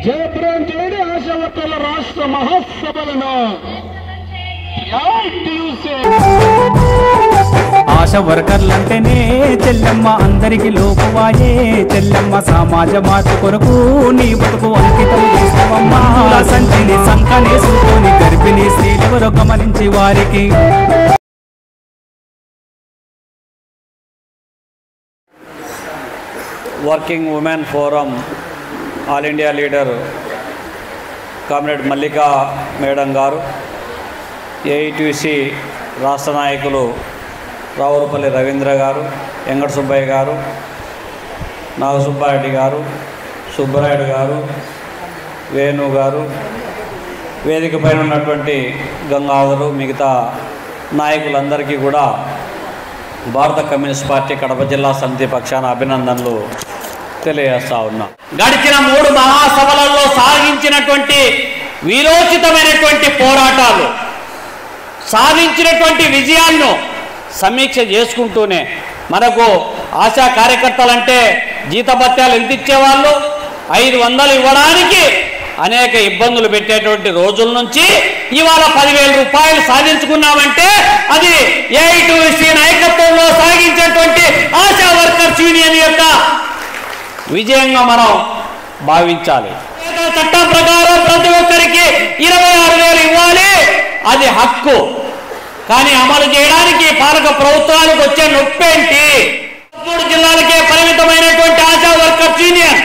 జయప్రదం చేయండి ఆశా వర్కర్ల రాష్ట్ర మహాసభలను. ఆశా వర్కర్లంటేనే చెల్లెమ్మ అందరికి లోకువాయే. చెల్లెమ్మ సమాజ మార్పు కొరకు నీ బతుకు అంకితం చేస్తావమ్మా. సంచిని సంకనేసుకొని గర్భిణీ స్త్రీలెవరో గమనించి వారికి working women forum all India leader comrade Mallika madam గారు, ఏఐటీసీ రాష్ట్ర నాయకులు రావులపల్లి రవీంద్ర గారు, వెంకట సుబ్బయ్య గారు, నాగసుబ్బారెడ్డి గారు, సుబ్బరాయుడు గారు, వేణు గారు, వేదిక పైన ఉన్నటువంటి గంగాధరు, మిగతా నాయకులందరికీ కూడా భారత కమ్యూనిస్ట్ పార్టీ కడప జిల్లా సమితి పక్షాన అభినందనలు తెలియజేస్తా ఉన్నా. గడిచిన 3 మహాసభలలో సాగించినటువంటి వీరోచితమైనటువంటి పోరాటాలు, సాధించినటువంటి విజయాలను సమీక్ష చేసుకుంటూనే మనకు ఆశా కార్యకర్తలంటే జీతభత్యాలు ఎంత ఇచ్చేవాళ్ళు, 500 ఇవ్వడానికి అనేక ఇబ్బందులు పెట్టేటువంటి రోజుల నుంచి ఇవాళ 10,000 రూపాయలు సాధించుకున్నామంటే అది ఏఐటీసీ నాయకత్వంలో సాగించేటువంటి ఆశా వర్కర్స్ యూనియన్ యొక్క విజయంగా మనం భావించాలి. చట్టం ప్రకారం ప్రతి ఒక్కరికి 26,000 ఇవ్వాలి, అది హక్కు. కానీ అమలు చేయడానికి పాలక ప్రభుత్వానికి వచ్చే నొప్పేంటి? 3 జిల్లాలకే పరిమితమైనటువంటి ఆశా వర్కర్స్ యూనియన్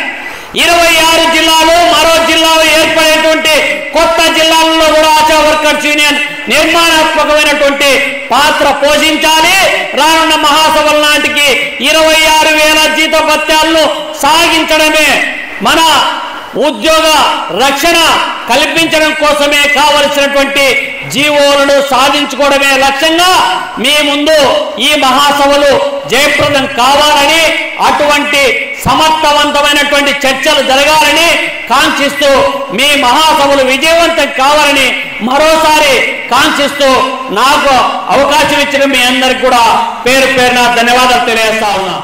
26 జిల్లాలు, మరో జిల్లాలో ఏర్పడేటువంటి కొత్త జిల్లాలలో కూడా ఆశా వర్కర్స్ యూనియన్ నిర్మాణాత్మకమైనటువంటి పాత్ర పోషించాలి. రానున్న మహాసభల నాటికి 26,000 జీతభత్యాలను సాగించడమే మన ఉద్యోగ రక్షణ కల్పించడం కోసమే కావలసినటువంటి జీవోలను సాధించుకోవడమే లక్ష్యంగా మీ ముందు ఈ మహాసభలు జయప్రదం కావాలని, అటువంటి సమర్థవంతమైనటువంటి చర్చలు జరగాలని కాంక్షిస్తూ, మీ మహాసభలు విజయవంతం కావాలని మరోసారి కాంక్షిస్తూ నాకు అవకాశం ఇచ్చిన మీ అందరికి కూడా పేరు పేరున ధన్యవాదాలు తెలియజేస్తా ఉన్నా.